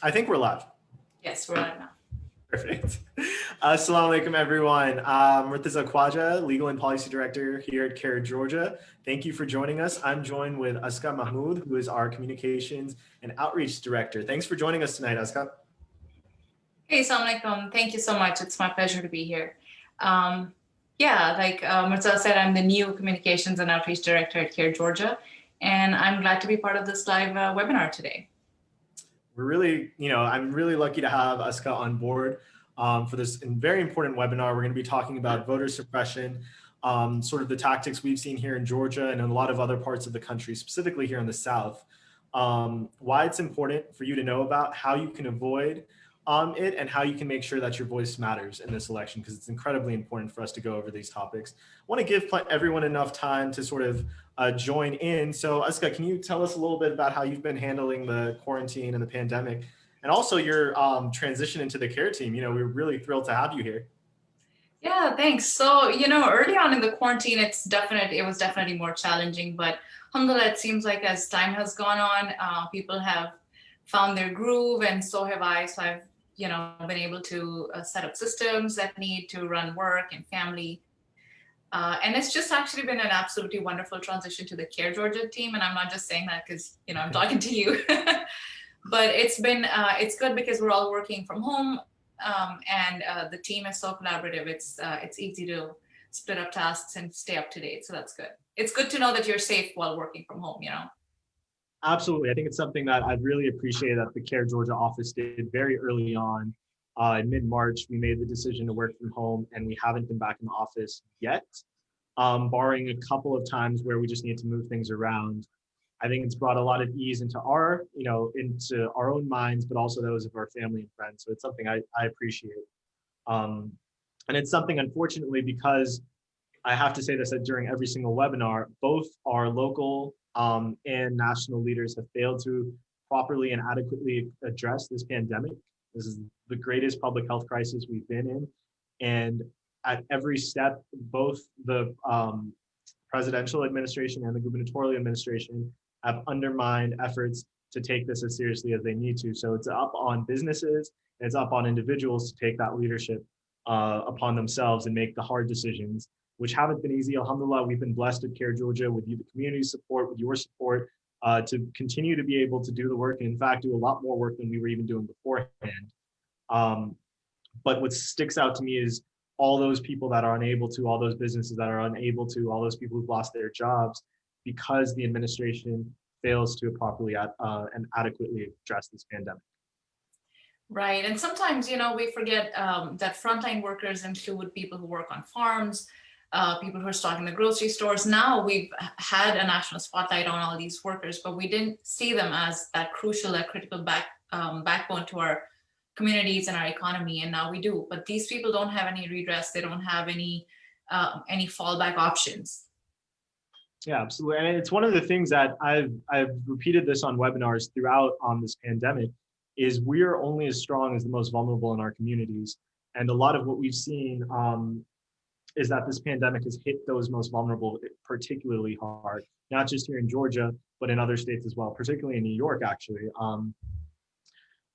I think we're live. Yes, we're live now. Perfect. Assalamu alaikum, everyone. Murtaza Khwaja, Legal and Policy Director here at CAIR, Georgia. Thank you for joining us. I'm joined with Aska Mahmood, who is our Communications and Outreach Director. Thanks for joining us tonight, Aska. Hey, assalamu alaikum. Thank you so much. It's my pleasure to be here. Like Murtaza said, I'm the new Communications and Outreach Director at CAIR, Georgia, and I'm glad to be part of this live webinar today. We're really, I'm really lucky to have Aska on board for this very important webinar. We're going to be talking about voter suppression, sort of the tactics we've seen here in Georgia and in a lot of other parts of the country, specifically here in the South. Why it's important for you to know about, how you can avoid it, and how you can make sure that your voice matters in this election, because it's incredibly important for us to go over these topics. I want to give everyone enough time to sort of join in. So Aska, can you tell us a little bit about how you've been handling the quarantine and the pandemic, and also your transition into the CAIR team? We're really thrilled to have you here. Yeah, thanks. So, early on in the quarantine, it was definitely more challenging, but alhamdulillah, it seems like as time has gone on, people have found their groove, and so have I. So I've been able to set up systems that need to run work and family. And it's just actually been an absolutely wonderful transition to the CAIR Georgia team. And I'm not just saying that because, I'm talking to you, but it's good because we're all working from home, and the team is so collaborative. It's easy to split up tasks and stay up to date. So that's good. It's good to know that you're safe while working from home, Absolutely. I think it's something that I'd really appreciate that the CAIR Georgia office did very early on. In mid-March, we made the decision to work from home, and we haven't been back in the office yet, barring a couple of times where we just need to move things around. I think it's brought a lot of ease into our own minds, but also those of our family and friends. So it's something I appreciate. And it's something, unfortunately, because I have to say this during every single webinar, both our local and national leaders have failed to properly and adequately address this pandemic. This is the greatest public health crisis we've been in. And at every step, both the presidential administration and the gubernatorial administration have undermined efforts to take this as seriously as they need to. So it's up on businesses, and it's up on individuals to take that leadership upon themselves and make the hard decisions, which haven't been easy. Alhamdulillah, we've been blessed at CAIR Georgia with the community support, with your support, to continue to be able to do the work, and in fact, do a lot more work than we were even doing beforehand. But what sticks out to me is all those people that are unable to, all those businesses that are unable to, all those people who've lost their jobs because the administration fails to properly and adequately address this pandemic. Right. And sometimes, we forget that frontline workers include people who work on farms, people who are stocking the grocery stores. Now we've had a national spotlight on all these workers, but we didn't see them as that crucial, that critical backbone to our communities and our economy, and now we do. But these people don't have any redress. They don't have any fallback options. Yeah, absolutely. And it's one of the things that I've repeated this on webinars throughout on this pandemic, is we are only as strong as the most vulnerable in our communities. And a lot of what we've seen is that this pandemic has hit those most vulnerable particularly hard, not just here in Georgia, but in other states as well, particularly in New York, actually.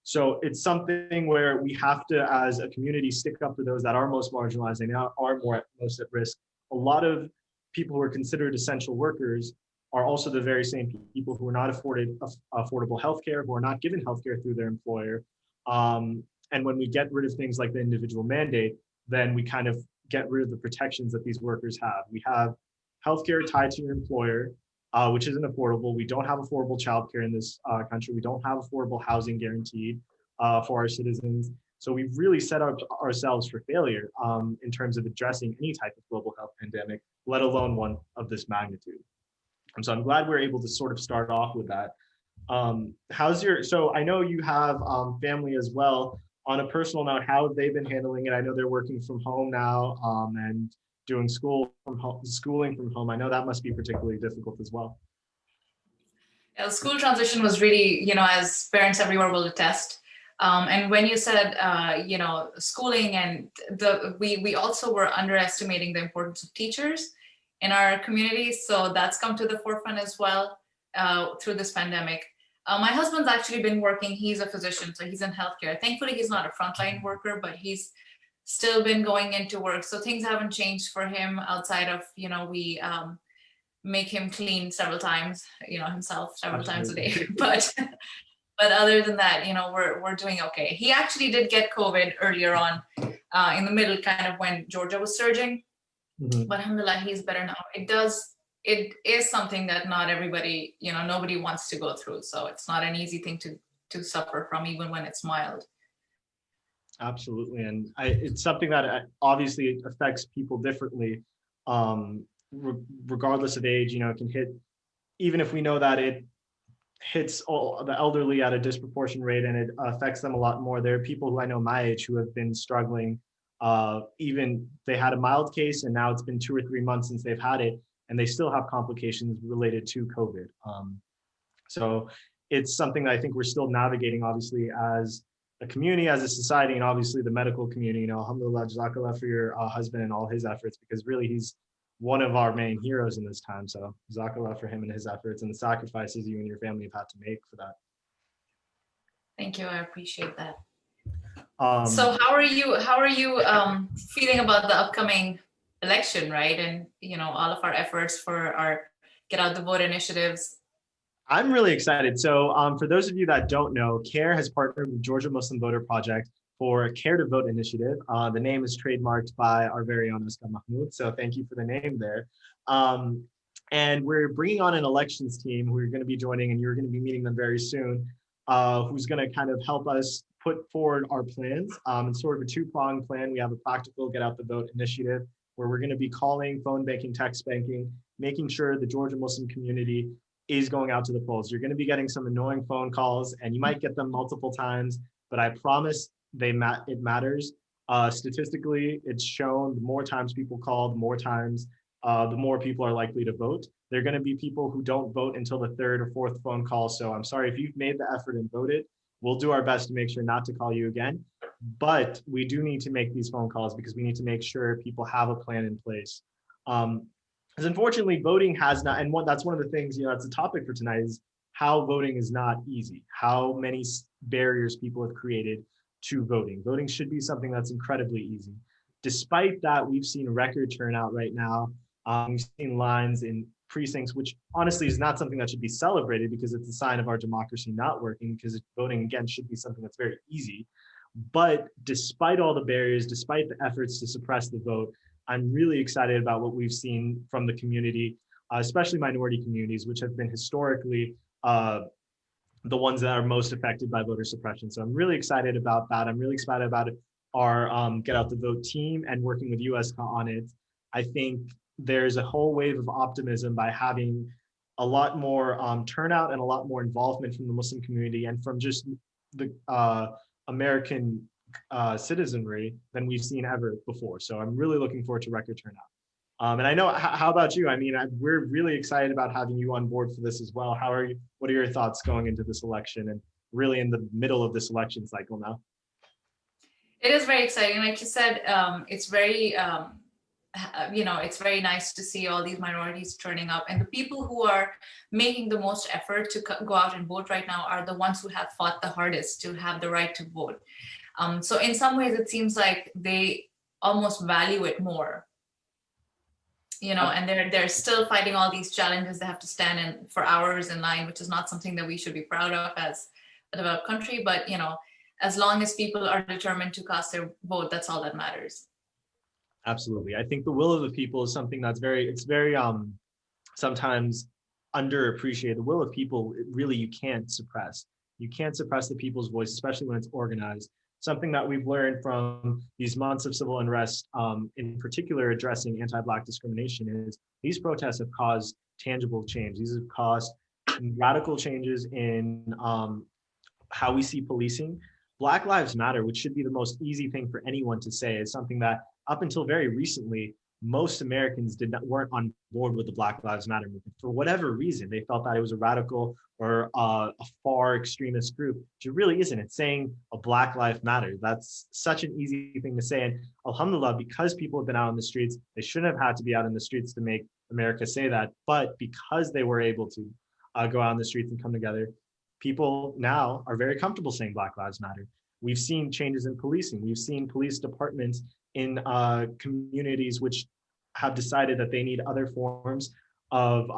So it's something where we have to, as a community, stick up for those that are most marginalized and are most at risk. A lot of people who are considered essential workers are also the very same people who are not afforded affordable healthcare, who are not given healthcare through their employer. And when we get rid of things like the individual mandate, then we kind of get rid of the protections that these workers have. We have healthcare tied to your employer, which isn't affordable. We don't have affordable childcare in this country. We don't have affordable housing guaranteed for our citizens. So we've really set up ourselves for failure in terms of addressing any type of global health pandemic, let alone one of this magnitude. And so I'm glad we're able to sort of start off with that. So I know you have family as well. On a personal note, how have they been handling it? I know they're working from home now and doing schooling from home. I know that must be particularly difficult as well. Yeah, the school transition was really, as parents everywhere will attest. And when you said, schooling, and we also were underestimating the importance of teachers in our communities. So that's come to the forefront as well through this pandemic. My husband's actually been working. He's a physician, so he's in healthcare. Thankfully, he's not a frontline worker, but he's still been going into work. So things haven't changed for him outside of, we make him clean several times, himself several times a day. Absolutely. But other than that, we're doing okay. He actually did get COVID earlier on, in the middle, kind of when Georgia was surging. Mhm. But alhamdulillah, he's better now. It is something that not everybody, nobody wants to go through. So it's not an easy thing to suffer from, even when it's mild. Absolutely, and it's something that obviously affects people differently, regardless of age. It can hit, even if we know that it hits all the elderly at a disproportionate rate, and it affects them a lot more. There are people who I know my age who have been struggling. Even they had a mild case, and now it's been 2 or 3 months since they've had it, and they still have complications related to COVID. So it's something that I think we're still navigating, obviously, as a community, as a society, and obviously the medical community. Alhamdulillah, jazakallah for your husband and all his efforts, because really he's one of our main heroes in this time. So jazakallah for him and his efforts and the sacrifices you and your family have had to make for that. Thank you. I appreciate that. Um, So how are you feeling about the upcoming election, right? And all of our efforts for our Get Out the Vote initiatives. I'm really excited. So for those of you that don't know, CAIR has partnered with Georgia Muslim Voter Project for a CAIR to Vote initiative. The name is trademarked by our very own Aska Mahmoud. So thank you for the name there. And we're bringing on an elections team who are going to be joining, and you're going to be meeting them very soon, who's going to kind of help us put forward our plans. It's sort of a two-pronged plan. We have a practical Get Out the Vote initiative where we're going to be calling, phone banking, text banking, making sure the Georgia Muslim community is going out to the polls. You're going to be getting some annoying phone calls, and you might get them multiple times, but I promise it matters. Statistically, it's shown the more times people call, the more times, the more people are likely to vote. There are going to be people who don't vote until the third or fourth phone call. So I'm sorry if you've made the effort and voted. We'll do our best to make sure not to call you again. But we do need to make these phone calls because we need to make sure people have a plan in place. Because unfortunately, voting has not, and that's one of the things, that's a topic for tonight, is how voting is not easy, how many barriers people have created to voting. Voting should be something that's incredibly easy. Despite that, we've seen record turnout right now. We've seen lines in precincts, which honestly is not something that should be celebrated because it's a sign of our democracy not working, because voting, again, should be something that's very easy. But despite all the barriers, despite the efforts to suppress the vote, I'm really excited about what we've seen from the community, especially minority communities, which have been historically the ones that are most affected by voter suppression. So I'm really excited about that. I'm really excited about our Get Out the Vote team and working with USCA on it. I think there's a whole wave of optimism by having a lot more turnout and a lot more involvement from the Muslim community and from just the American citizenry than we've seen ever before. So I'm really looking forward to record turnout. And I know, how about you? I mean, we're really excited about having you on board for this as well. How are you? What are your thoughts going into this election and really in the middle of this election cycle now? It is very exciting. Like you said, it's very, it's very nice to see all these minorities turning up. And the people who are making the most effort to go out and vote right now are the ones who have fought the hardest to have the right to vote. So in some ways, it seems like they almost value it more. And they're still fighting all these challenges. They have to stand in for hours in line, which is not something that we should be proud of as a developed country. But as long as people are determined to cast their vote, that's all that matters. Absolutely. I think the will of the people is something that's very sometimes underappreciated. The will of people, really, you can't suppress. You can't suppress the people's voice, especially when it's organized. Something that we've learned from these months of civil unrest, in particular addressing anti-Black discrimination, is these protests have caused tangible change. These have caused radical changes in how we see policing. Black Lives Matter, which should be the most easy thing for anyone to say, is something that up until very recently, most Americans weren't on board with the Black Lives Matter movement. For whatever reason, they felt that it was a radical or a far extremist group, which it really isn't. It's saying a Black Life Matter. That's such an easy thing to say. And alhamdulillah, because people have been out in the streets, they shouldn't have had to be out in the streets to make America say that. But because they were able to go out in the streets and come together, people now are very comfortable saying Black Lives Matter. We've seen changes in policing. We've seen police departments in communities which have decided that they need other forms of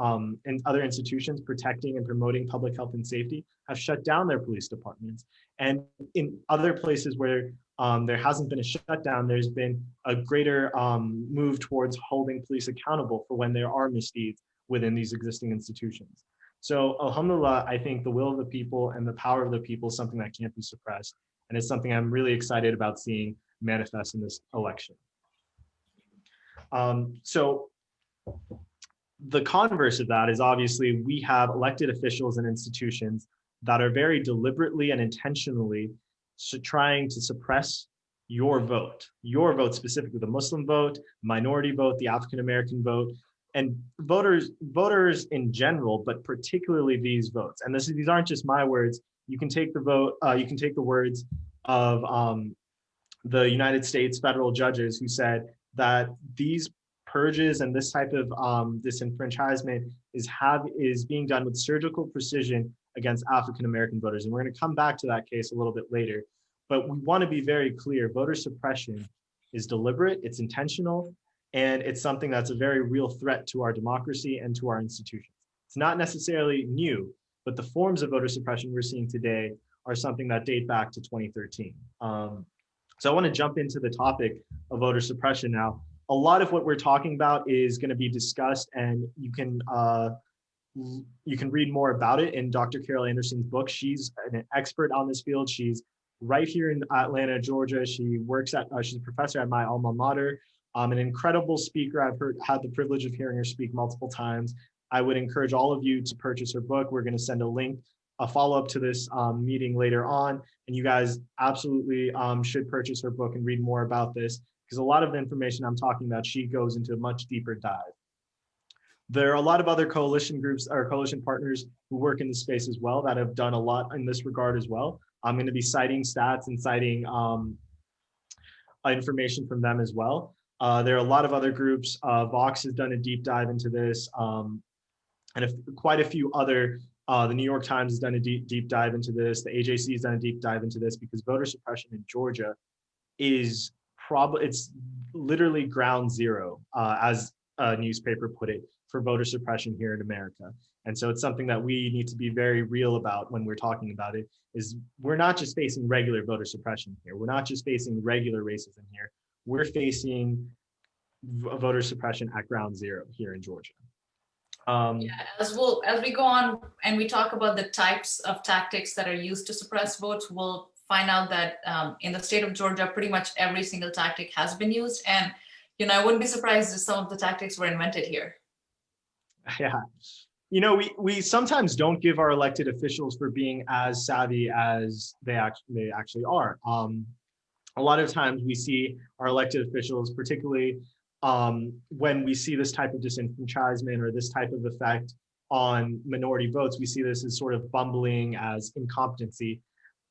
and other institutions protecting and promoting public health and safety have shut down their police departments. And in other places where there hasn't been a shutdown, there's been a greater move towards holding police accountable for when there are misdeeds within these existing institutions. So alhamdulillah, I think the will of the people and the power of the people is something that can't be suppressed. And it's something I'm really excited about seeing manifest in this election. So the converse of that is obviously we have elected officials and institutions that are very deliberately and intentionally trying to suppress your vote specifically, the Muslim vote, minority vote, the African-American vote, and voters in general, but particularly these votes. And these aren't just my words. You can take you can take the words of the United States federal judges who said that these purges and this type of disenfranchisement is being done with surgical precision against African-American voters. And we're going to come back to that case a little bit later. But we want to be very clear, voter suppression is deliberate, it's intentional, and it's something that's a very real threat to our democracy and to our institutions. It's not necessarily new, but the forms of voter suppression we're seeing today are something that date back to 2013. So I want to jump into the topic of voter suppression now. A lot of what we're talking about is going to be discussed, and you can read more about it in Dr. Carol Anderson's book. She's an expert on this field. She's right here in Atlanta, Georgia. She works she's a professor at my alma mater, an incredible speaker. I've had the privilege of hearing her speak multiple times. I would encourage all of you to purchase her book. We're going to send a follow-up to this meeting later on, and you guys absolutely should purchase her book and read more about this, because a lot of the information I'm talking about, she goes into a much deeper dive. There are a lot of other coalition groups or coalition partners who work in the space as well that have done a lot in this regard as well. I'm going to be citing stats and citing information from them as well. There are a lot of other groups. Vox has done a deep dive into this, and quite a few other. The New York Times has done a deep dive into this. The AJC has done a deep dive into this, because voter suppression in Georgia is it's literally ground zero, as a newspaper put it, for voter suppression here in America. And so it's something that we need to be very real about when we're talking about it, is we're not just facing regular voter suppression here. We're not just facing regular racism here. We're facing voter suppression at ground zero here in Georgia. As we go on and we talk about the types of tactics that are used to suppress votes, we'll find out that in the state of Georgia, pretty much every single tactic has been used. And, I wouldn't be surprised if some of the tactics were invented here. Yeah. We sometimes don't give our elected officials for being as savvy as they actually are. A lot of times we see our elected officials, particularly when we see this type of disenfranchisement or this type of effect on minority votes, we see this as sort of bumbling, as incompetency.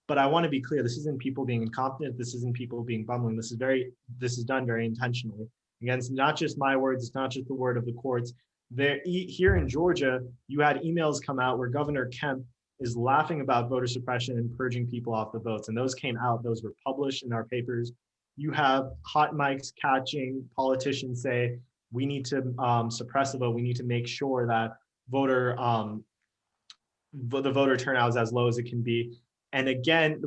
But I want to be clear, this isn't people being incompetent. This isn't people being bumbling. This is done very intentionally. Again, it's not just my words. It's not just the word of the courts. Here in Georgia, you had emails come out where Governor Kemp is laughing about voter suppression and purging people off the votes. And those came out, those were published in our papers. You have hot mics catching politicians say, we need to suppress the vote. We need to make sure that the voter turnout is as low as it can be. And again,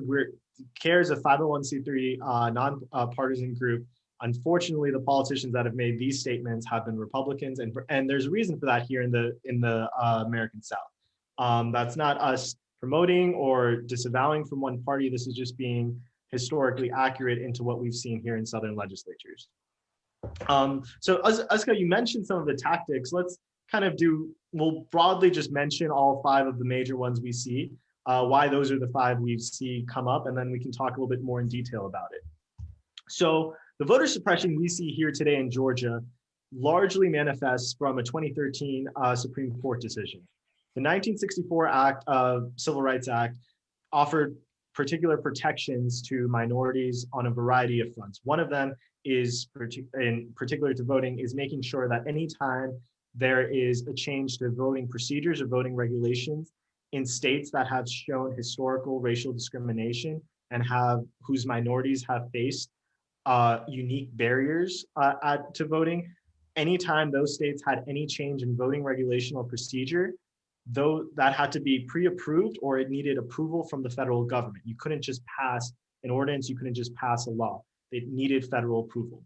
CAIR is a 501c3 non-partisan group. Unfortunately, the politicians that have made these statements have been Republicans, and there's a reason for that here in the American South. That's not us promoting or disavowing from one party. This is just being historically accurate into what we've seen here in Southern legislatures. So Aska, you mentioned some of the tactics. Let's we'll broadly just mention all 5 of the major ones we see, why those are the 5 we see come up, and then we can talk a little bit more in detail about it. So the voter suppression we see here today in Georgia largely manifests from a 2013 Supreme Court decision. The 1964 Civil Rights Act offered particular protections to minorities on a variety of fronts. One of them is, in particular to voting, is making sure that anytime there is a change to voting procedures or voting regulations, in states that have shown historical racial discrimination and whose minorities have faced unique barriers to voting. Anytime those states had any change in voting regulation or procedure, though that had to be pre-approved or it needed approval from the federal government. You couldn't just pass an ordinance, you couldn't just pass a law. It needed federal approval.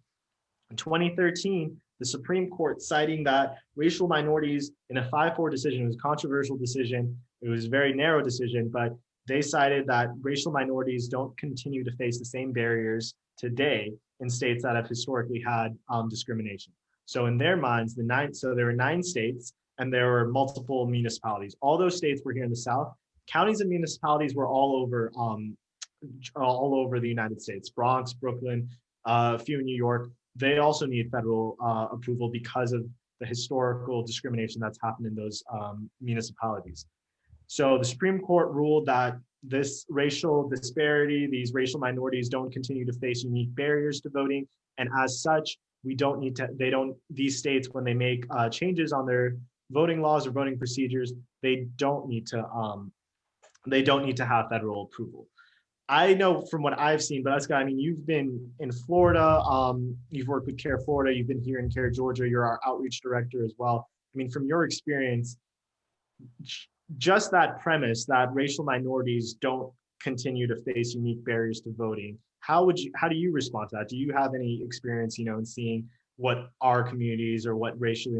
In 2013, the Supreme Court, citing that racial minorities in a 5-4 decision, it was a controversial decision, it was a very narrow decision, but they cited that racial minorities don't continue to face the same barriers today in states that have historically had discrimination. So in their minds, there were 9 states and there were multiple municipalities. All those states were here in the South. Counties and municipalities were all over the United States, Bronx, Brooklyn, a few in New York. They also need federal approval because of the historical discrimination that's happened in those municipalities. So the Supreme Court ruled that this racial disparity, these racial minorities don't continue to face unique barriers to voting. And as such, these states, when they make changes on their voting laws or voting procedures, they don't need to have federal approval. I know from what I've seen, but Eska, I mean, you've been in Florida, you've worked with CAIR Florida, you've been here in CAIR Georgia, you're our outreach director as well. I mean, from your experience, just that premise that racial minorities don't continue to face unique barriers to voting, how do you respond to that? Do you have any experience, in seeing what our communities or what racial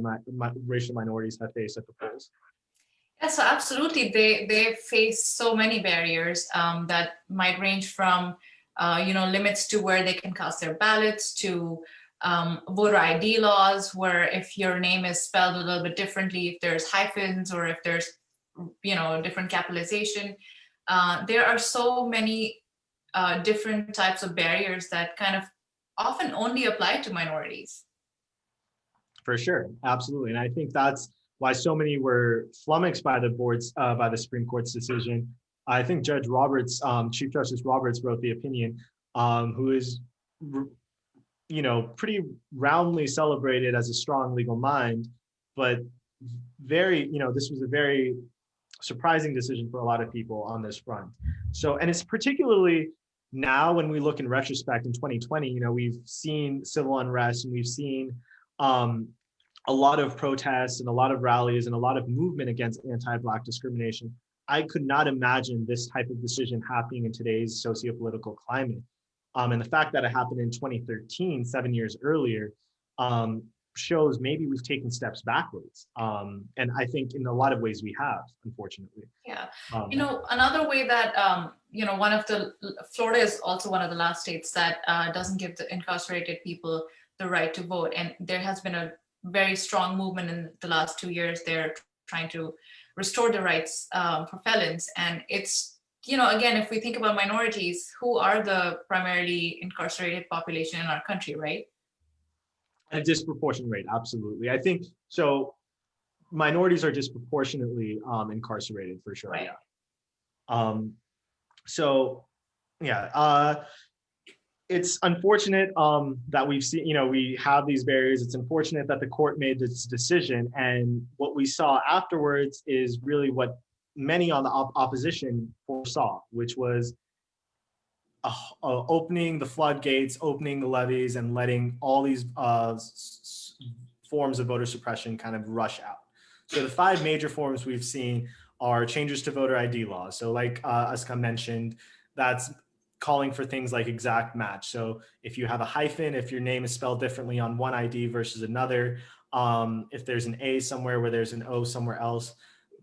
minorities have faced at the polls? Yeah, so absolutely, they face so many barriers that might range from limits to where they can cast their ballots, to voter ID laws, where if your name is spelled a little bit differently, if there's hyphens or if there's different capitalization, there are so many different types of barriers that kind of often only apply to minorities. For sure, absolutely, and I think that's why so many were flummoxed by the Supreme Court's decision. I think Judge Roberts, Chief Justice Roberts, wrote the opinion, who is, pretty roundly celebrated as a strong legal mind, but this was a very surprising decision for a lot of people on this front. So, and it's particularly now when we look in retrospect in 2020, we've seen civil unrest and we've seen a lot of protests and a lot of rallies and a lot of movement against anti-Black discrimination. I could not imagine this type of decision happening in today's socio-political climate. And the fact that it happened in 2013, 7 years earlier, shows maybe we've taken steps backwards. And I think in a lot of ways we have, unfortunately. Yeah. Another way that, Florida is also one of the last states that doesn't give the incarcerated people the right to vote. And there has been a very strong movement in the last 2 years. They're trying to restore the rights for felons. And it's, again, if we think about minorities, who are the primarily incarcerated population in our country, right? A disproportionate rate, absolutely. I think so. Minorities are disproportionately incarcerated for sure. Right. Yeah. It's unfortunate that we've seen, we have these barriers. It's unfortunate that the court made this decision. And what we saw afterwards is really what many on the opposition foresaw, which was opening the floodgates, opening the levees, and letting all these forms of voter suppression kind of rush out. So the 5 major forms we've seen are changes to voter ID laws. So like Aska mentioned, that's calling for things like exact match. So if you have a hyphen, if your name is spelled differently on one ID versus another, if there's an A somewhere where there's an O somewhere else,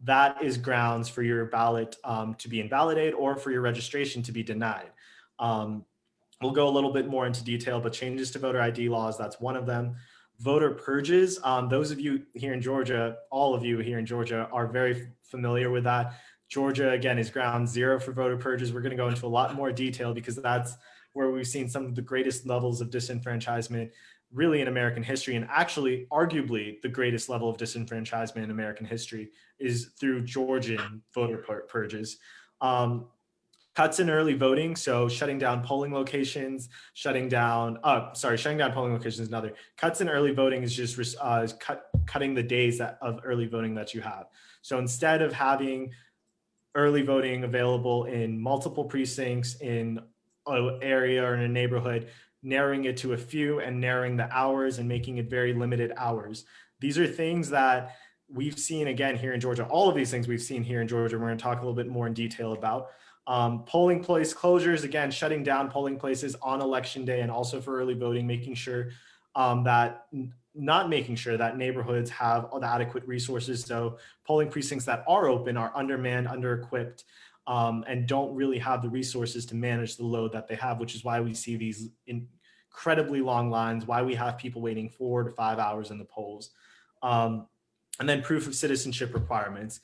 that is grounds for your ballot to be invalidated or for your registration to be denied. We'll go a little bit more into detail, but changes to voter ID laws, that's one of them. Voter purges, those of you here in Georgia, all of you here in Georgia are very familiar with that. Georgia, again, is ground 0 for voter purges. We're going to go into a lot more detail because that's where we've seen some of the greatest levels of disenfranchisement really in American history. And actually, arguably, the greatest level of disenfranchisement in American history is through Georgian voter purges. Cuts in early voting, so shutting down polling locations, shutting down polling locations is another. Cuts in early voting is just cutting the days of early voting that you have. So instead of having early voting available in multiple precincts in an area or in a neighborhood, narrowing it to a few and narrowing the hours and making it very limited hours. These are things that we've seen again here in Georgia. All of these things we've seen here in Georgia. We're going to talk a little bit more in detail about. Polling place closures, again, shutting down polling places on election day and also for early voting, making sure that not making sure that neighborhoods have the adequate resources. So polling precincts that are open are undermanned, under-equipped, and don't really have the resources to manage the load that they have, which is why we see these incredibly long lines, why we have people waiting 4 to 5 hours in the polls. And then proof of citizenship requirements,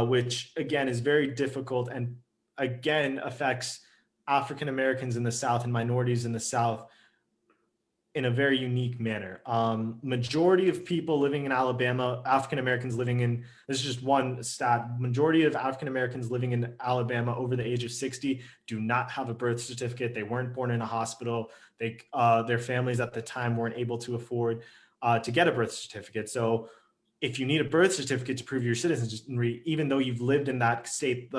which again is very difficult and again affects African Americans in the South and minorities in the South in a very unique manner. Majority of people living in Alabama, African Americans living in, this is just one stat, majority of African Americans living in Alabama over the age of 60 do not have a birth certificate. They weren't born in a hospital. Their families at the time weren't able to afford to get a birth certificate. So if you need a birth certificate to prove your citizenry, even though you've lived in that state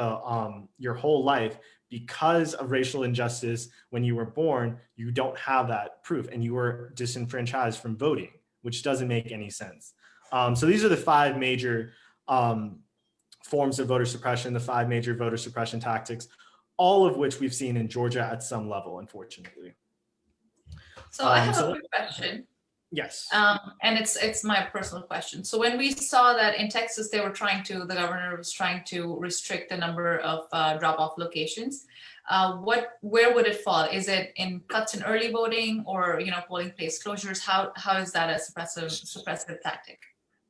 your whole life, because of racial injustice when you were born, you don't have that proof and you were disenfranchised from voting, which doesn't make any sense. So these are the 5 major forms of voter suppression, the 5 major voter suppression tactics, all of which we've seen in Georgia at some level, unfortunately. So I have a quick question. Yes. And it's my personal question. So when we saw that in Texas, the governor was trying to restrict the number of drop-off locations, where would it fall? Is it in cuts in early voting or, polling place closures? How is that a suppressive tactic?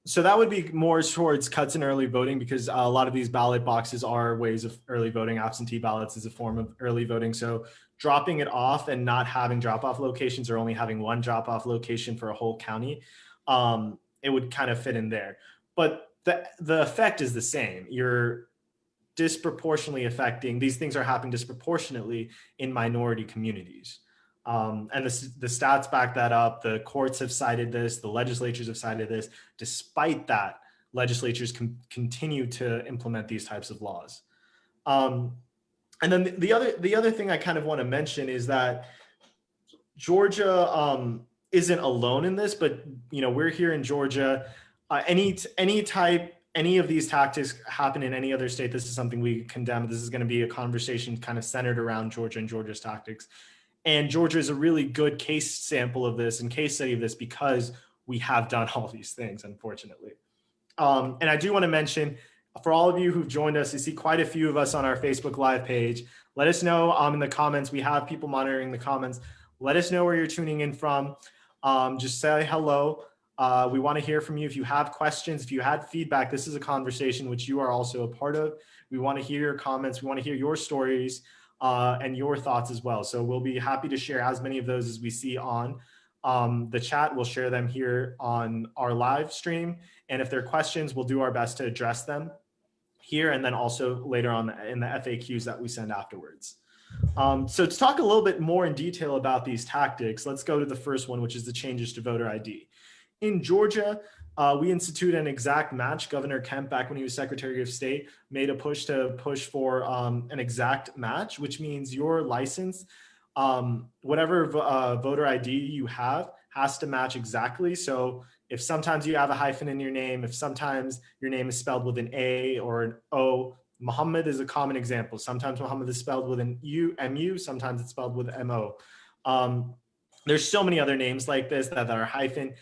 So that would be more towards cuts in early voting because a lot of these ballot boxes are ways of early voting. Absentee ballots is a form of early voting. So dropping it off and not having drop-off locations or only having one drop-off location for a whole county, it would kind of fit in there. But the effect is the same. You're disproportionately affecting, these things are happening disproportionately in minority communities. And the stats back that up. The courts have cited this. The legislatures have cited this. Despite that, legislatures continue to implement these types of laws. And then the other thing I kind of want to mention is that Georgia isn't alone in this, but we're here in Georgia. Any of these tactics happen in any other state, this is something we condemn. This is going to be a conversation kind of centered around Georgia and Georgia's tactics. And Georgia is a really good case sample of this and case study of this because we have done all these things, unfortunately. And I do want to mention, for all of you who've joined us, you see quite a few of us on our Facebook Live page. Let us know in the comments. We have people monitoring the comments. Let us know where you're tuning in from. Just say hello. We want to hear from you. If you have questions, if you had feedback, this is a conversation which you are also a part of. We want to hear your comments. We want to hear your stories and your thoughts as well. So we'll be happy to share as many of those as we see on the chat. We'll share them here on our live stream. And if there are questions, we'll do our best to address them here and then also later on in the FAQs that we send afterwards. So to talk a little bit more in detail about these tactics, let's go to the first one, which is the changes to voter ID. In Georgia, we instituted an exact match. Governor Kemp, back when he was Secretary of State, made a push for an exact match, which means your license, whatever voter ID you have, has to match exactly. So if sometimes you have a hyphen in your name, if sometimes your name is spelled with an A or an O, Muhammad is a common example. Sometimes Muhammad is spelled with an M-U, sometimes it's spelled with M-O. There's so many other names like this that are hyphen,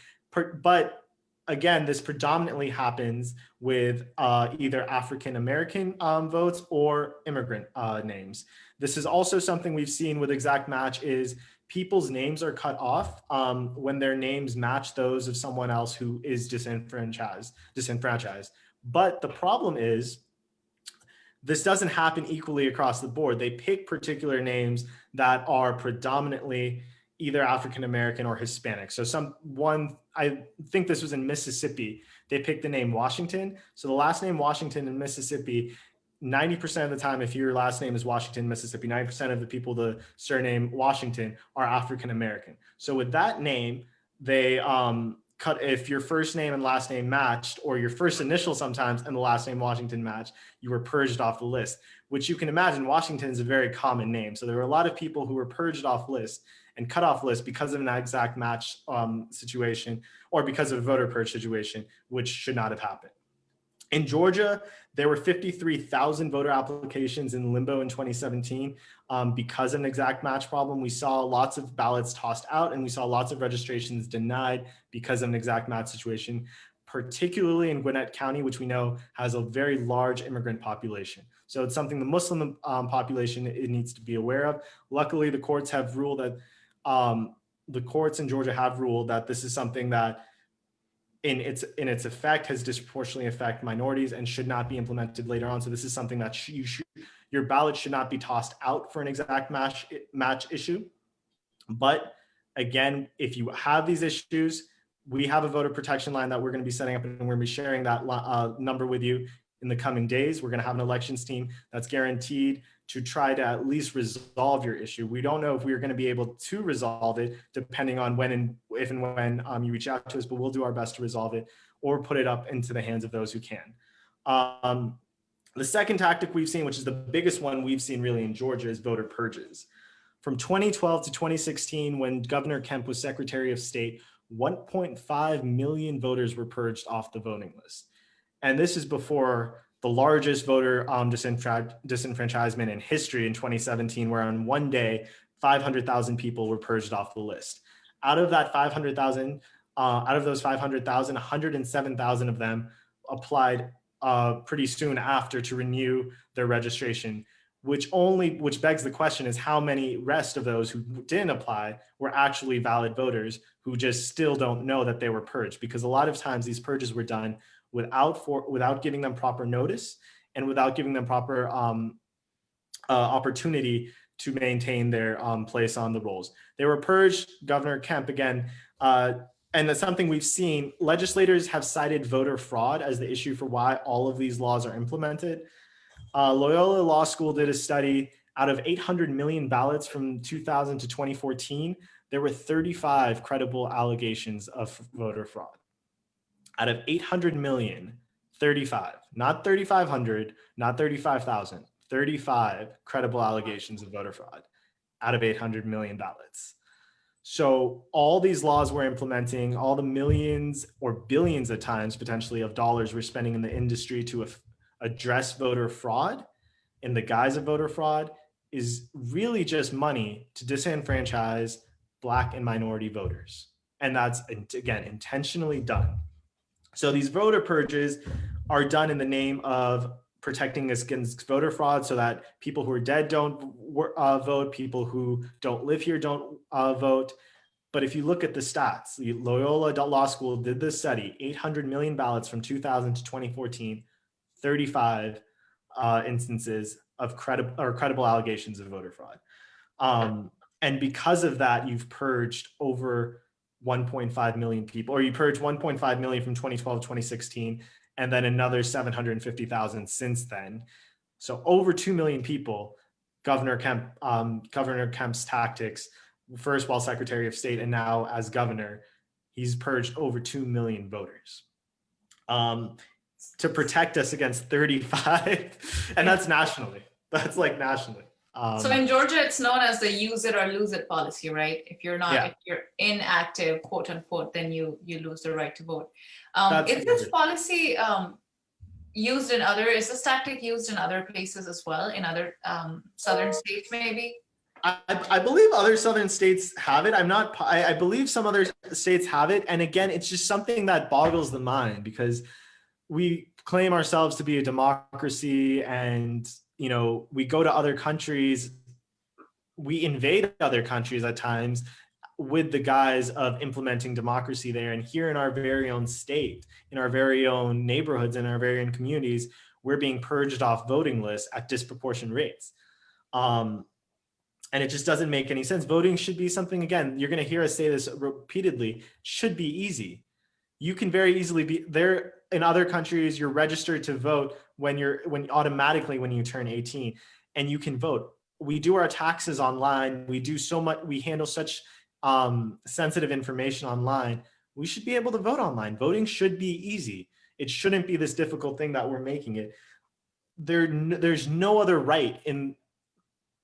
but again, this predominantly happens with either African-American votes or immigrant names. This is also something we've seen with exact match is people's names are cut off when their names match those of someone else who is disenfranchised. But the problem is this doesn't happen equally across the board. They pick particular names that are predominantly either African-American or Hispanic. So I think this was in Mississippi, they picked the name Washington. So the last name Washington in Mississippi, 90% of the time, if your last name is Washington, Mississippi, 90% of the people, the surname Washington, are African-American. So with that name, they if your first name and last name matched, or your first initial sometimes and the last name Washington matched, you were purged off the list, which you can imagine Washington is a very common name. So there were a lot of people who were purged off lists and cut off lists because of an exact match situation, or because of a voter purge situation, which should not have happened. In Georgia, there were 53,000 voter applications in limbo in 2017 because of an exact match problem. We saw lots of ballots tossed out, and we saw lots of registrations denied because of an exact match situation, particularly in Gwinnett County, which we know has a very large immigrant population. So it's something the Muslim population it needs to be aware of. Luckily, the courts have ruled that the courts in Georgia have ruled that this is something that in its effect has disproportionately affect minorities and should not be implemented later on. So this is something that your ballot should not be tossed out for an exact match issue. But again, if you have these issues, we have a voter protection line that we're going to be setting up, and we're going to be sharing that number with you in the coming days. We're going to have an elections team that's guaranteed to try to at least resolve your issue. We don't know if we're going to be able to resolve it, depending on if and when you reach out to us, but we'll do our best to resolve it or put it up into the hands of those who can. The second tactic we've seen, which is the biggest one we've seen really in Georgia, is voter purges. From 2012 to 2016, when Governor Kemp was Secretary of State, 1.5 million voters were purged off the voting list. And this is before the largest voter disenfranchisement in history in 2017, where on one day, 500,000 people were purged off the list. Out of that 500,000, out of those 500,000, 107,000 of them applied pretty soon after to renew their registration, which begs the question is how many rest of those who didn't apply were actually valid voters who just still don't know that they were purged, because a lot of times these purges were done without giving them proper notice and without giving them proper opportunity to maintain their place on the rolls. They were purged. Governor Kemp, again, and that's something we've seen. Legislators have cited voter fraud as the issue for why all of these laws are implemented. Loyola Law School did a study. Out of 800 million ballots from 2000 to 2014, there were 35 credible allegations of voter fraud. Out of 800 million, 35, not 3,500, not 35,000, 35 credible allegations of voter fraud out of 800 million ballots. So all these laws we're implementing, all the millions or billions at times potentially of dollars we're spending in the industry to address voter fraud in the guise of voter fraud is really just money to disenfranchise Black and minority voters. And that's, again, intentionally done. So these voter purges are done in the name of protecting us against voter fraud, so that people who are dead don't vote, people who don't live here don't vote. But if you look at the stats, Loyola Law School did this study, 800 million ballots from 2000 to 2014, 35 instances of credible allegations of voter fraud. And because of that, you've purged over 1.5 million people, or you purged 1.5 million from 2012 to 2016, and then another 750,000 since then. So over 2 million people, Governor Kemp's tactics, first while Secretary of State and now as governor, he's purged over 2 million voters to protect us against 35, and that's nationally. That's like nationally. So in Georgia, it's known as the use it or lose it policy, right? If you're not, if you're inactive, quote unquote, then you lose the right to vote. Is this policy used in is this tactic used in other places as well, in other southern states maybe? I believe other southern states have it. I believe some other states have it. And again, it's just something that boggles the mind, because we claim ourselves to be a democracy, and we go to other countries, we invade other countries at times with the guise of implementing democracy there. And here in our very own state, in our very own neighborhoods, in our very own communities, we're being purged off voting lists at disproportionate rates. And it just doesn't make any sense. Voting should be something, again, you're going to hear us say this repeatedly, should be easy. You can very easily be there. In other countries, you're registered to vote when automatically when you turn 18, and you can vote. We do our taxes online. We do so much. We handle such sensitive information online. we should be able to vote online. Voting should be easy. It shouldn't be this difficult thing that we're making it. There's no other right in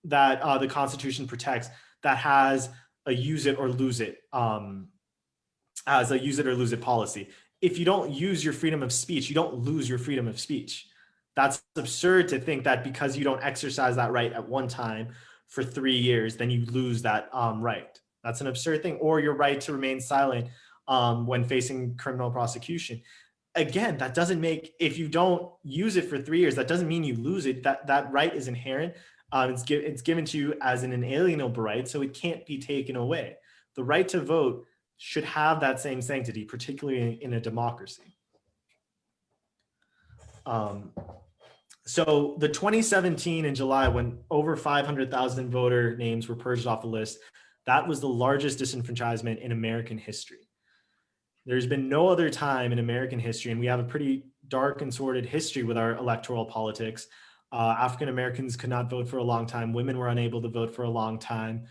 that the Constitution protects that has a use it or lose it as a use it or lose it policy. If you don't use your freedom of speech, you don't lose your freedom of speech. That's absurd to think that because you don't exercise that right at one time for 3 years, then you lose that right. That's an absurd thing. Or your right to remain silent when facing criminal prosecution. Again, that doesn't make, if you don't use it for 3 years, that doesn't mean you lose it. That right is inherent. It's given to you as an inalienable right, so it can't be taken away. The right to vote should have that same sanctity, particularly in a democracy. So the 2017 in July, when over 500,000 voter names were purged off the list, that was the largest disenfranchisement in American history. There's been no other time in American history, and we have a pretty dark and sordid history with our electoral politics. African Americans could not vote for a long time. Women were unable to vote for a long time.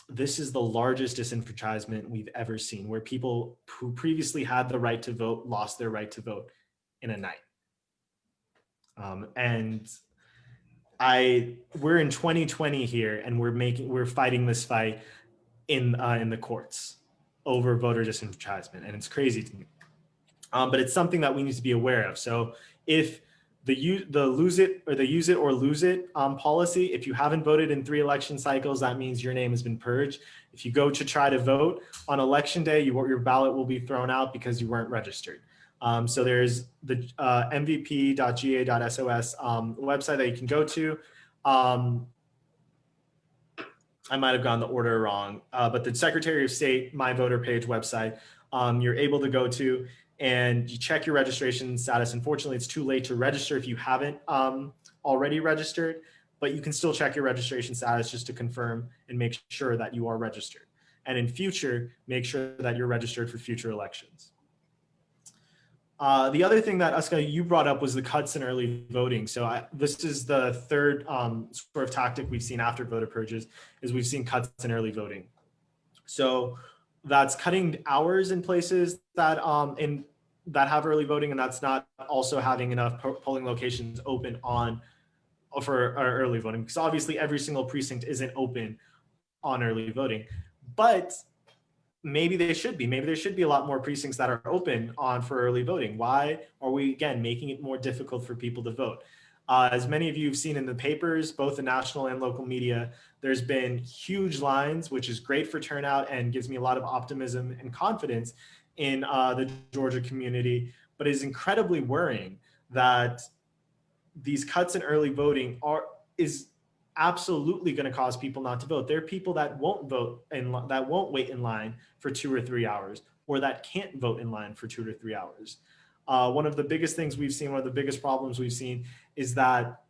This is the largest disenfranchisement we've ever seen, where people who previously had the right to vote lost their right to vote in a night. And we're in 2020 here, and we're fighting this fight in the courts over voter disenfranchisement, and it's crazy to me. But it's something that we need to be aware of. So if the use it or lose it policy, if you haven't voted in 3 election cycles, that means your name has been purged. If you go to try to vote on election day, your ballot will be thrown out because you weren't registered. So there's the mvp.ga.sos website that you can go to. I might have gotten the order wrong, but the Secretary of State My Voter page website, you're able to go to, and you check your registration status. Unfortunately, it's too late to register if you haven't already registered, but you can still check your registration status just to confirm and make sure that you are registered. And in future, make sure that you're registered for future elections. The other thing that Aska, you brought up was the cuts in early voting. So this is the third sort of tactic we've seen after voter purges, is we've seen cuts in early voting. So that's cutting hours in places that that have early voting, and that's not also having enough polling locations open for early voting, because obviously every single precinct isn't open on early voting, but maybe they should be. Maybe there should be a lot more precincts that are open for early voting. Why are we, again, making it more difficult for people to vote? As many of you have seen in the papers, both the national and local media, there's been huge lines, which is great for turnout and gives me a lot of optimism and confidence in the Georgia community, but it is incredibly worrying that these cuts in early voting is absolutely going to cause people not to vote. There are people that won't vote and that won't wait in line for 2 or 3 hours, or that can't vote in line for 2 to 3 hours. One of the biggest things we've seen, one of the biggest problems we've seen, is that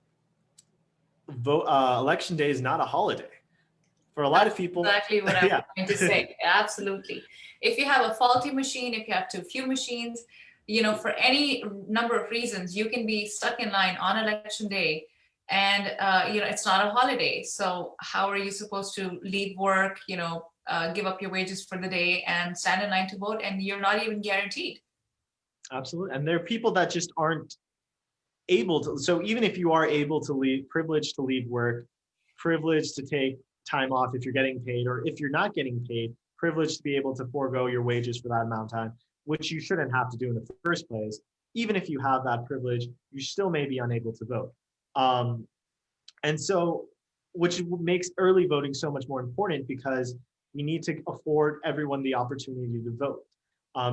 election day is not a holiday for a lot of people. Exactly what I was going to say. Absolutely. If you have a faulty machine, if you have too few machines, for any number of reasons, you can be stuck in line on election day, and it's not a holiday. So how are you supposed to leave work, give up your wages for the day and stand in line to vote, and you're not even guaranteed? Absolutely. And there are people that just aren't able to. So even if you are able to leave, privileged to leave work, privileged to take time off if you're getting paid, or if you're not getting paid, privileged to be able to forego your wages for that amount of time, which you shouldn't have to do in the first place. Even if you have that privilege, you still may be unable to vote. And so, which makes early voting so much more important, because we need to afford everyone the opportunity to vote.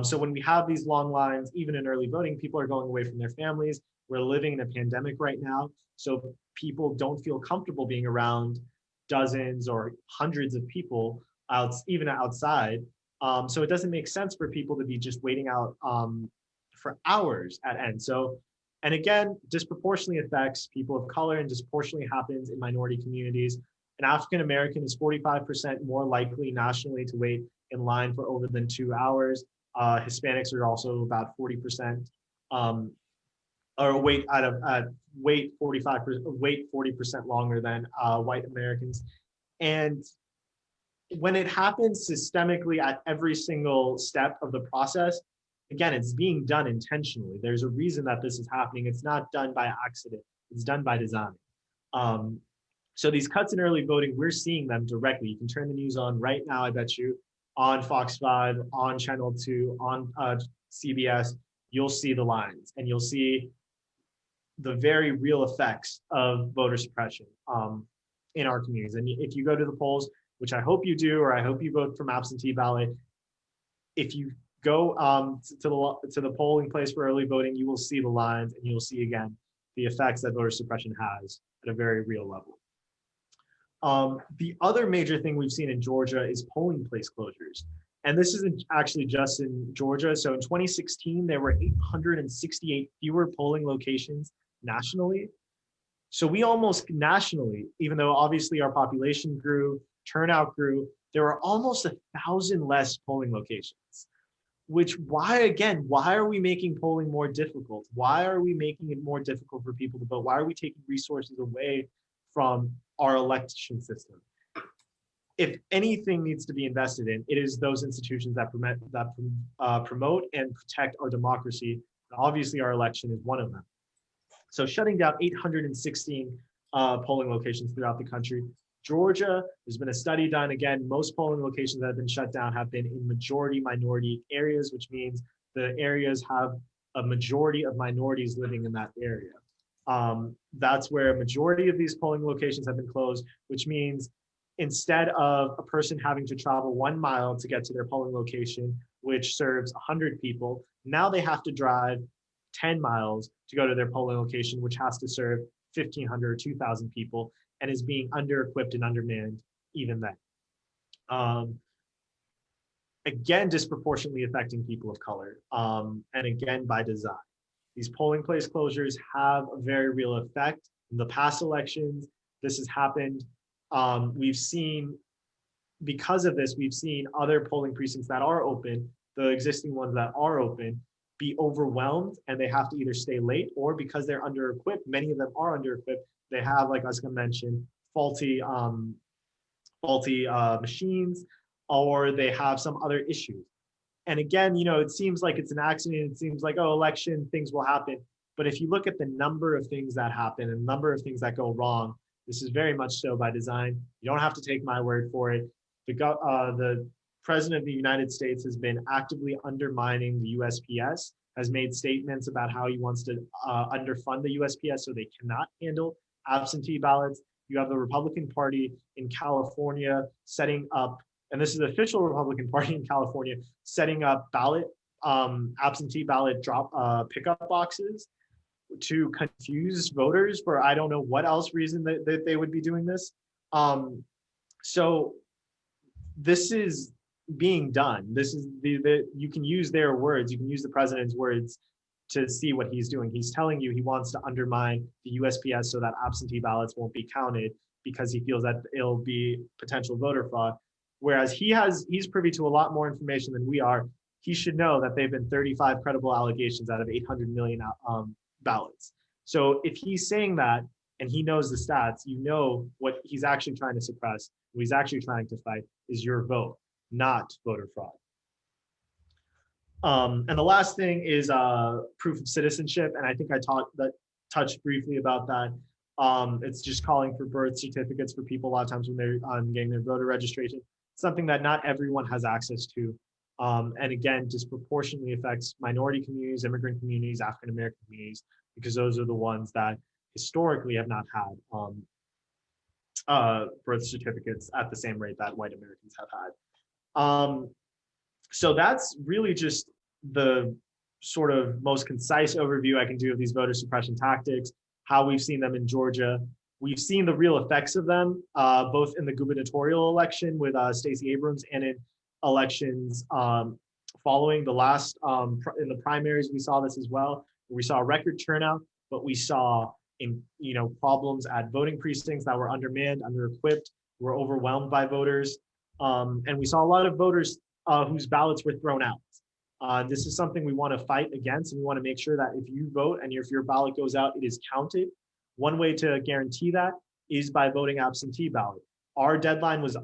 So when we have these long lines, even in early voting, people are going away from their families. We're living in a pandemic right now, so people don't feel comfortable being around dozens or hundreds of people even outside. So it doesn't make sense for people to be just waiting out for hours at end. So, and again, disproportionately affects people of color, and disproportionately happens in minority communities. An African American is 45% more likely nationally to wait in line for over than 2 hours. Hispanics are also about 40%, or wait 40% longer than white Americans. And when it happens systemically at every single step of the process, again, it's being done intentionally. There's a reason that this is happening. It's not done by accident. It's done by design. Um, so these cuts in early voting, we're seeing them directly. You can turn the news on right now, I bet you, on Fox 5, on Channel 2, on CBS. You'll see the lines and you'll see the very real effects of voter suppression in our communities. And if you go to the polls, which I hope you do, or I hope you vote from absentee ballot, if you go to the polling place for early voting, you will see the lines and you'll see again the effects that voter suppression has at a very real level. The other major thing we've seen in Georgia is polling place closures. And this isn't actually just in Georgia. So in 2016, there were 868 fewer polling locations nationally. So we almost nationally, even though obviously our population grew, turnout grew, there were almost 1,000 less polling locations. Which why are we making polling more difficult? Why are we making it more difficult for people to vote? Why are we taking resources away from our election system? If anything needs to be invested in, it is those institutions that promote and protect our democracy. And obviously, our election is one of them. So shutting down 816 polling locations throughout the country. Georgia, there's been a study done. Again, most polling locations that have been shut down have been in majority minority areas, which means the areas have a majority of minorities living in that area. That's where a majority of these polling locations have been closed, which means instead of a person having to travel 1 mile to get to their polling location, which serves 100 people, now they have to drive 10 miles to go to their polling location, which has to serve 1,500 or 2,000 people, and is being under-equipped and undermanned even then. Again, disproportionately affecting people of color, and again, by design. These polling place closures have a very real effect. In the past elections, this has happened. We've seen, because of this, we've seen other polling precincts that are open, the existing ones that are open, be overwhelmed, and they have to either stay late, or because they're under-equipped, many of them are under-equipped, they have, like Oscar mentioned, faulty machines, or they have some other issues. And again, it seems like it's an accident. It seems like, oh, election, things will happen. But if you look at the number of things that happen and number of things that go wrong, this is very much so by design. You don't have to take my word for it. The President of the United States has been actively undermining the USPS, has made statements about how he wants to underfund the USPS so they cannot handle absentee ballots. You have the Republican Party in California setting up, and this is the official Republican Party in California, setting up absentee ballot pickup boxes to confuse voters for I don't know what else reason that they would be doing this. So this is being done. This is you can use their words, you can use the president's words to see what he's doing. He's telling you he wants to undermine the USPS so that absentee ballots won't be counted because he feels that it'll be potential voter fraud. Whereas he's privy to a lot more information than we are. He should know that they've been 35 credible allegations out of 800 million ballots. So if he's saying that and he knows the stats, what he's actually trying to suppress, what he's actually trying to fight is your vote, not voter fraud. And the last thing is proof of citizenship. And I think I touched briefly about that. It's just calling for birth certificates for people a lot of times when they're getting their voter registration, something that not everyone has access to. And again, disproportionately affects minority communities, immigrant communities, African-American communities, because those are the ones that historically have not had birth certificates at the same rate that white Americans have had. So that's really just the sort of most concise overview I can do of these voter suppression tactics, how we've seen them in Georgia. We've seen the real effects of them, both in the gubernatorial election with Stacey Abrams and in elections following the last, in the primaries, we saw this as well. We saw a record turnout, but we saw problems at voting precincts that were undermanned, under-equipped, were overwhelmed by voters. And we saw a lot of voters whose ballots were thrown out. This is something we want to fight against, and we want to make sure that if you vote and if your ballot goes out, it is counted. One way to guarantee that is by voting absentee ballot. Our deadline was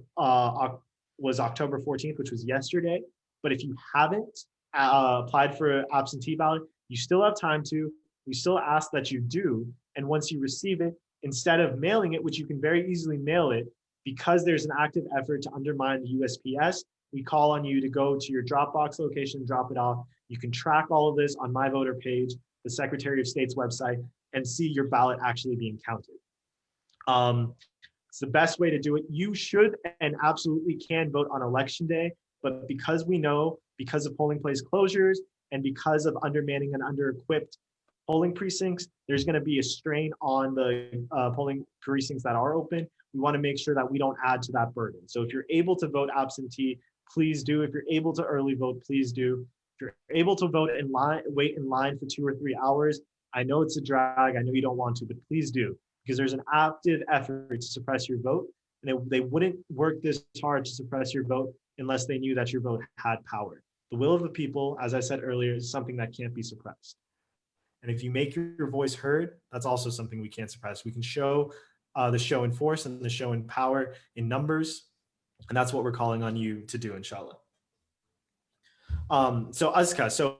was October 14th, which was yesterday. But if you haven't applied for an absentee ballot, you still have time to. We still ask that you do. And once you receive it, instead of mailing it, which you can very easily mail it, because there's an active effort to undermine the USPS, we call on you to go to your Dropbox location, drop it off. You can track all of this on My Voter page, the Secretary of State's website, and see your ballot actually being counted. It's the best way to do it. You should and absolutely can vote on election day, but because we know, because of polling place closures and because of undermanning and under-equipped polling precincts, there's going to be a strain on the polling precincts that are open. We want to make sure that we don't add to that burden. So if you're able to vote absentee, please do. If you're able to early vote, please do. If you're able to vote in line, wait in line for 2 or 3 hours, I know it's a drag. I know you don't want to, but please do, because there's an active effort to suppress your vote. And they wouldn't work this hard to suppress your vote unless they knew that your vote had power. The will of the people, as I said earlier, is something that can't be suppressed. And if you make your voice heard, that's also something we can't suppress. We can show the show in force and the show in power in numbers. And that's what we're calling on you to do, inshallah. So Azka, so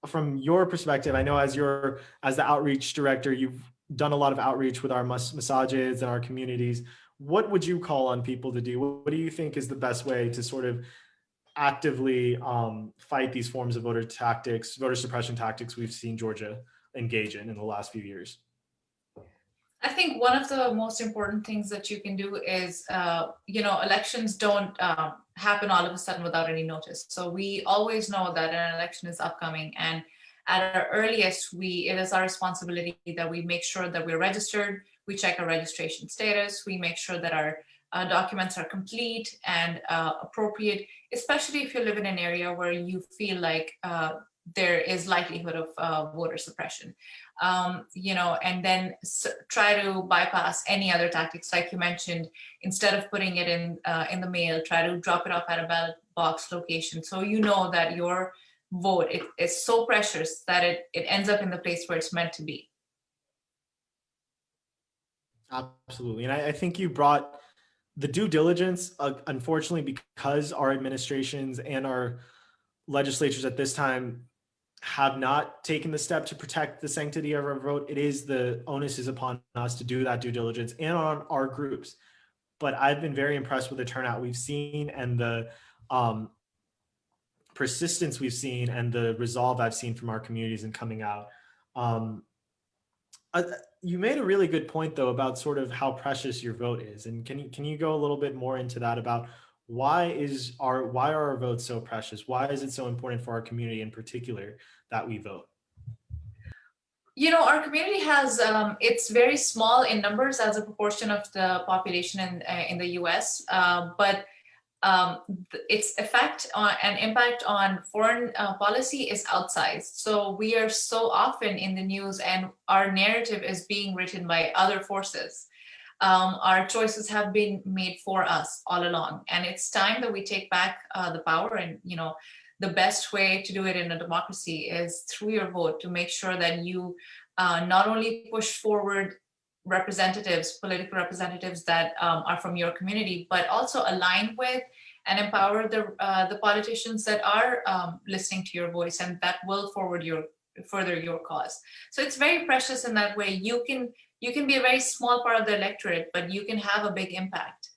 from your perspective, I know as the outreach director, you've done a lot of outreach with our masajids and our communities. What would you call on people to do? What do you think is the best way to sort of actively fight these forms of voter suppression tactics we've seen Georgia engage in the last few years? I think one of the most important things that you can do is, elections don't happen all of a sudden without any notice. So we always know that an election is upcoming, and at our earliest, it is our responsibility that we make sure that we're registered. We check our registration status. We make sure that our documents are complete and appropriate, especially if you live in an area where you feel like there is likelihood of voter suppression. And then try to bypass any other tactics, like you mentioned. Instead of putting it in the mail, try to drop it off at a ballot box location, so you know that your vote is so precious that it ends up in the place where it's meant to be. Absolutely. And I think you brought the due diligence, unfortunately, because our administrations and our legislatures at this time have not taken the step to protect the sanctity of our vote. The onus is upon us to do that due diligence and on our groups. But I've been very impressed with the turnout we've seen and the persistence we've seen and the resolve I've seen from our communities in coming out. You made a really good point though about sort of how precious your vote is, and can you go a little bit more into that about why are our votes so precious? Why is it so important for our community in particular that we vote? Our community has it's very small in numbers as a proportion of the population in the US, but its effect and impact on foreign policy is outsized. So we are so often in the news, and our narrative is being written by other forces. Our choices have been made for us all along, and it's time that we take back the power. And the best way to do it in a democracy is through your vote, to make sure that you not only push forward political representatives that are from your community, but also align with and empower the politicians that are listening to your voice and that will further your cause. So it's very precious in that way. You can be a very small part of the electorate, but you can have a big impact.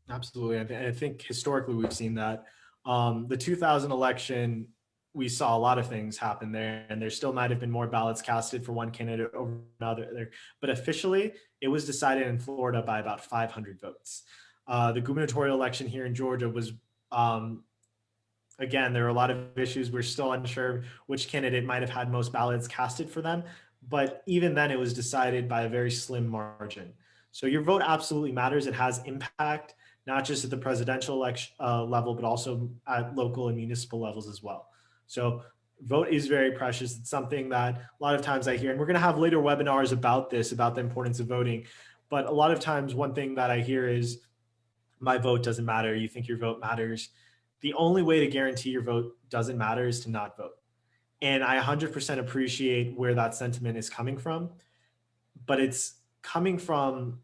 Absolutely. I think historically we've seen that. The 2000 election, we saw a lot of things happen there, and there still might have been more ballots casted for one candidate over another. But officially, it was decided in Florida by about 500 votes. The gubernatorial election here in Georgia was, again, there are a lot of issues. We're still unsure which candidate might have had most ballots casted for them. But even then, it was decided by a very slim margin. So your vote absolutely matters. It has impact, not just at the presidential election level, but also at local and municipal levels as well. So vote is very precious. It's something that a lot of times I hear, and we're going to have later webinars about this, about the importance of voting. But a lot of times one thing that I hear is, my vote doesn't matter. You think your vote matters. The only way to guarantee your vote doesn't matter is to not vote. And I 100% appreciate where that sentiment is coming from, but it's coming from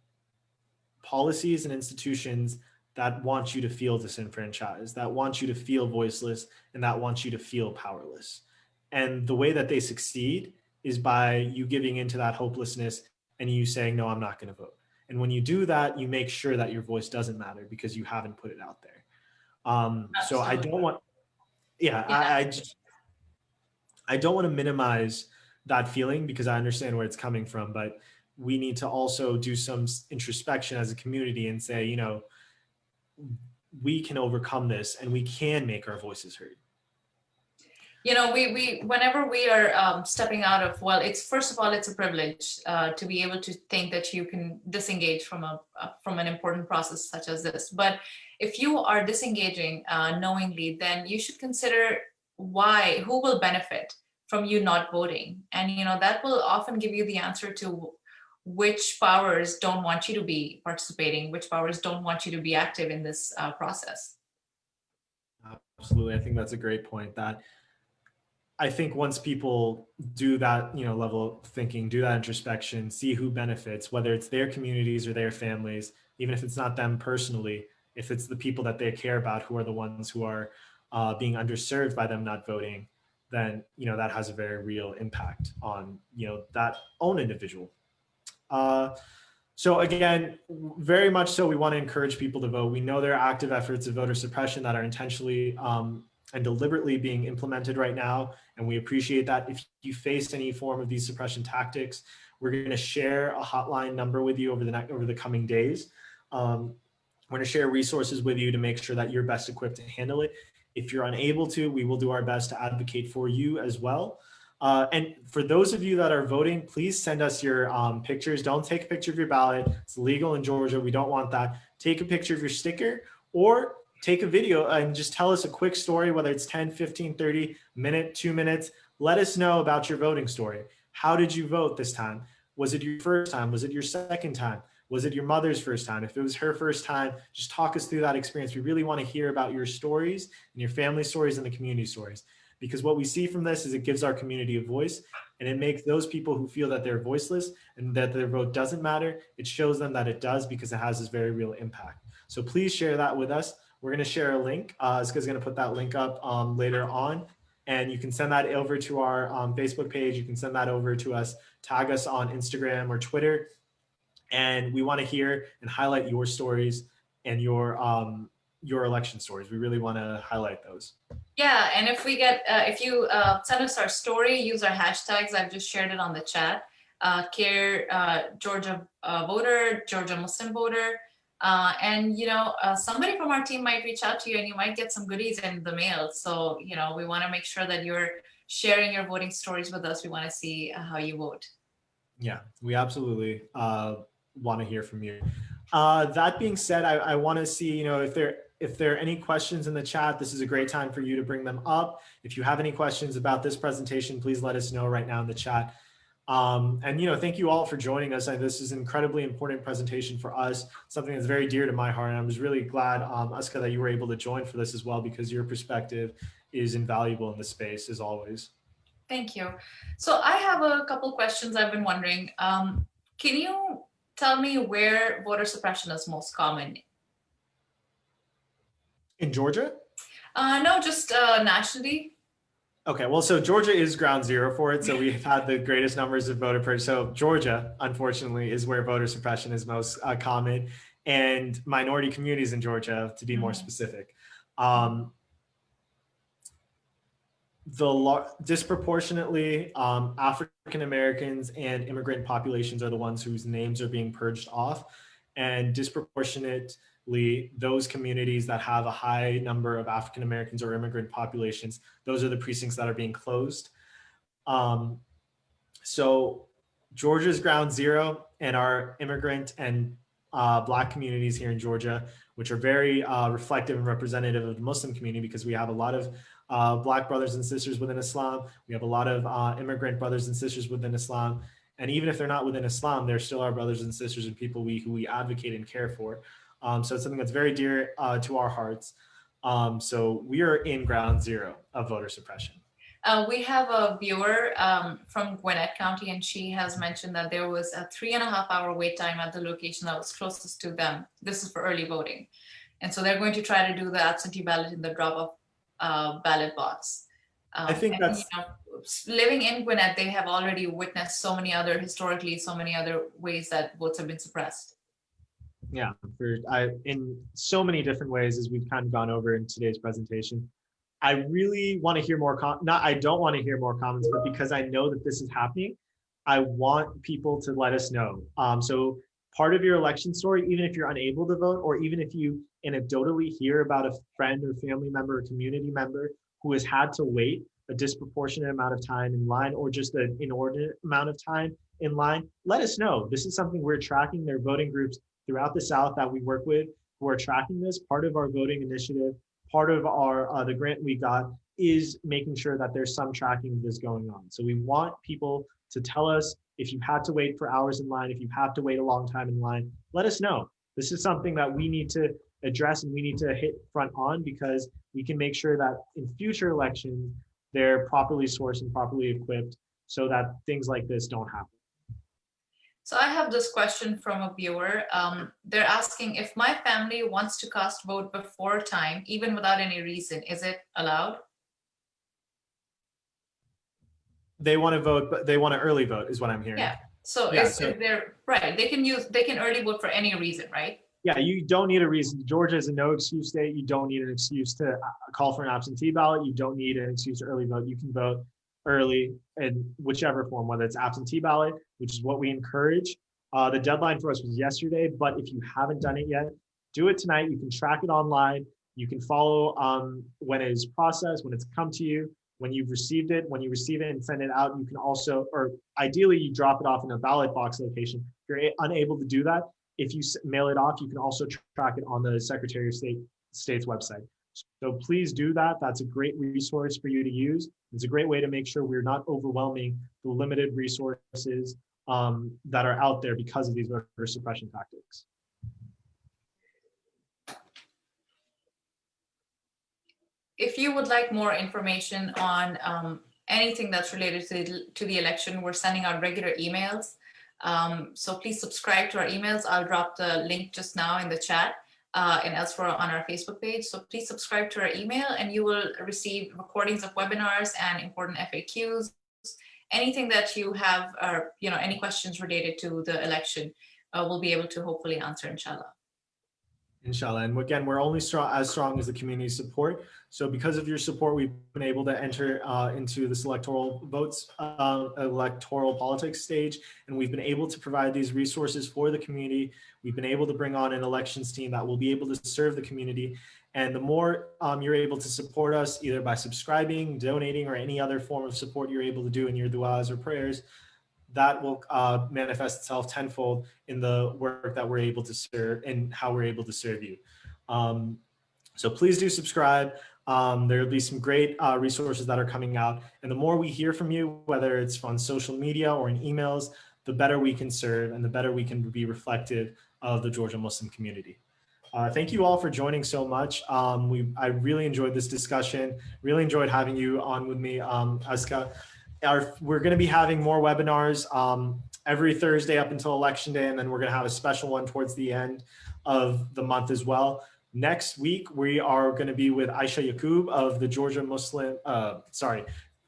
policies and institutions that want you to feel disenfranchised, that want you to feel voiceless, and that want you to feel powerless. And the way that they succeed is by you giving into that hopelessness and you saying, no, I'm not going to vote. And when you do that, you make sure that your voice doesn't matter because you haven't put it out there. So I Absolutely. don't want, yeah, Yeah. I don't want to minimize that feeling because I understand where it's coming from, but we need to also do some introspection as a community and say, you know, we can overcome this and we can make our voices heard. You know, we whenever we are stepping out of, well, it's first of all, it's a privilege to be able to think that you can disengage from from an important process such as this. But if you are disengaging knowingly, then you should consider who will benefit from you not voting, and you know that will often give you the answer to which powers don't want you to be participating, which powers don't want you to be active in this process. Absolutely. I think that's a great point. That I think once people do that, you know, level of thinking, do that introspection, see who benefits, whether it's their communities or their families, even if it's not them personally, if it's the people that they care about who are the ones who are being underserved by them not voting, then, you know, that has a very real impact on, you know, that own individual. Uh, so again, very much so, we want to encourage people to vote. We know there are active efforts of voter suppression that are intentionally and deliberately being implemented right now, and we appreciate that. If you face any form of these suppression tactics, we're going to share a hotline number with you over the coming days. We're going to share resources with you to make sure that you're best equipped to handle it. If you're unable to, we will do our best to advocate for you as well. And for those of you that are voting, please send us your pictures. Don't take a picture of your ballot. It's legal in Georgia. We don't want that. Take a picture of your sticker or take a video and just tell us a quick story, whether it's 10, 15, 30 minute, 2 minutes. Let us know about your voting story. How did you vote this time? Was it your first time? Was it your second time? Was it your mother's first time? If it was her first time, just talk us through that experience. We really want to hear about your stories and your family stories and the community stories. Because what we see from this is it gives our community a voice, and it makes those people who feel that they're voiceless and that their vote doesn't matter, it shows them that it does because it has this very real impact. So please share that with us. We're going to share a link. Iska's going to put that link up later on, and you can send that over to our Facebook page. You can send that over to us, tag us on Instagram or Twitter, and we want to hear and highlight your stories and your election stories. We really want to highlight those. Yeah, and if we get, if you send us our story, use our hashtags. I've just shared it on the chat. CAIR, Georgia voter, Georgia Muslim voter, and you know, somebody from our team might reach out to you, and you might get some goodies in the mail. So you know, we want to make sure that you're sharing your voting stories with us. We want to see how you vote. Yeah, we absolutely want to hear from you. That being said, I want to see, you know, if there are any questions in the chat, this is a great time for you to bring them up. If you have any questions about this presentation, please let us know right now in the chat. And, you know, thank you all for joining us. This is an incredibly important presentation for us, something that's very dear to my heart. And I was really glad, Aska, that you were able to join for this as well, because your perspective is invaluable in this space as always. Thank you. So I have a couple questions I've been wondering. Can you tell me where voter suppression is most common? In Georgia? No, just nationally. Okay, well, so Georgia is ground zero for it. So we've had the greatest numbers of voter purge. So Georgia, unfortunately, is where voter suppression is most common, and minority communities in Georgia, to be more specific. Disproportionately, African Americans and immigrant populations are the ones whose names are being purged off, and disproportionately, those communities that have a high number of African Americans or immigrant populations, those are the precincts that are being closed. So Georgia's ground zero, and our immigrant and Black communities here in Georgia, which are very reflective and representative of the Muslim community, because we have a lot of Black brothers and sisters within Islam. We have a lot of immigrant brothers and sisters within Islam. And even if they're not within Islam, they're still our brothers and sisters and people who we advocate and care for. So it's something that's very dear to our hearts. So we are in ground zero of voter suppression. We have a viewer from Gwinnett County, and she has mentioned that there was a 3.5 hour wait time at the location that was closest to them. This is for early voting. And so they're going to try to do the absentee ballot in the drop-off ballot box. I think And, you that's know, living in Gwinnett, they have already witnessed so many other ways that votes have been suppressed. yeah, in so many different ways as we've kind of gone over in today's presentation. I really want to hear more, I don't want to hear more comments, but because I know that this is happening, I want people to let us know. So part of your election story, even if you're unable to vote, or even if you anecdotally hear about a friend or family member or community member who has had to wait a disproportionate amount of time in line, or just an inordinate amount of time in line, let us know. This is something we're tracking. There are voting groups throughout the South that we work with who are tracking this. Part of our voting initiative, part of our the grant we got is making sure that there's some tracking of this going on. So we want people to tell us if you had to wait for hours in line, if you have to wait a long time in line, let us know. This is something that we need to address and we need to hit front on, because we can make sure that in future elections, they're properly sourced and properly equipped so that things like this don't happen. So I have this question from a viewer. They're asking, if my family wants to cast vote before time, even without any reason, is it allowed? They want to vote, but they want to early vote is what I'm hearing. Yeah. So Yeah, if they're right, they can early vote for any reason, right? Yeah, you don't need a reason. Georgia is a no excuse state. You don't need an excuse to call for an absentee ballot. You don't need an excuse to early vote. You can vote early in whichever form, whether it's absentee ballot, which is what we encourage. The deadline for us was yesterday, but if you haven't done it yet, do it tonight. You can track it online. You can follow when it is processed, when it's come to you, when you've received it. When you receive it and send it out, you can also, or ideally, you drop it off in a ballot box location. If you're unable to do that, if you mail it off, you can also track it on the Secretary of State's website. So please do that. That's a great resource for you to use. It's a great way to make sure we're not overwhelming the limited resources that are out there because of these voter suppression tactics. If you would like more information on anything that's related to the election, we're sending out regular emails. So please subscribe to our emails. I'll drop the link just now in the chat and elsewhere on our Facebook page. So please subscribe to our email and you will receive recordings of webinars and important FAQs. Anything that you have, or any questions related to the election, we'll be able to hopefully answer, inshallah. Inshallah. And again, we're only as strong as the community support. So because of your support, we've been able to enter into this electoral politics stage, and we've been able to provide these resources for the community. We've been able to bring on an elections team that will be able to serve the community. And the more you're able to support us, either by subscribing, donating, or any other form of support you're able to do in your du'as or prayers, that will manifest itself tenfold in the work that we're able to serve and how we're able to serve you. So please do subscribe. There will be some great resources that are coming out. And the more we hear from you, whether it's on social media or in emails, the better we can serve and the better we can be reflective of the Georgia Muslim community. Thank you all for joining so much. I really enjoyed this discussion, really enjoyed having you on with me, Aska. We're going to be having more webinars every Thursday up until Election Day, and then we're going to have a special one towards the end of the month as well. Next week, we are going to be with Aisha Yaqub of the Georgia Muslim,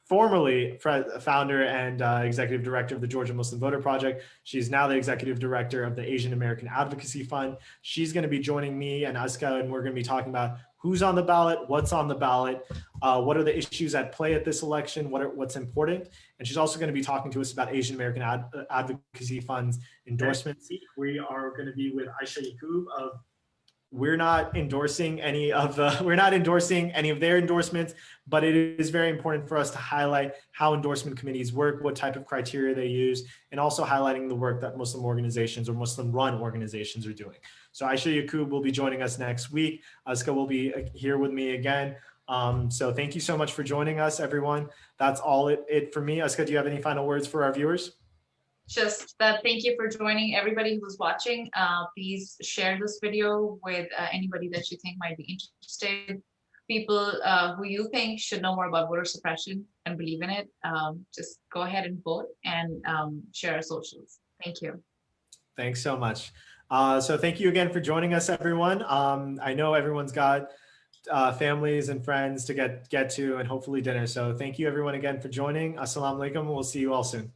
formerly founder and executive director of the Georgia Muslim Voter Project. She's now the executive director of the Asian American Advocacy Fund. She's going to be joining me and Aska, and we're going to be talking about who's on the ballot, what's on the ballot, what are the issues at play at this election, what's important. And she's also going to be talking to us about Asian American Advocacy Fund's endorsements. We are going to be with Aisha Yaqub of we're not endorsing any of their endorsements, but it is very important for us to highlight how endorsement committees work, what type of criteria they use, and also highlighting the work that Muslim organizations or Muslim-run organizations are doing. So Aisha Yaqub will be joining us next week. Aska will be here with me again. So thank you so much for joining us, everyone. That's all it for me. Aska, do you have any final words for our viewers? Just that, thank you for joining everybody who's watching. Please share this video with anybody that you think might be interested. people who you think should know more about voter suppression and believe in it, just go ahead and vote and share our socials. Thank you. Thanks so much. So thank you again for joining us, everyone. I know everyone's got families and friends to get to and hopefully dinner. So thank you everyone again for joining. Assalamu alaikum. We'll see you all soon.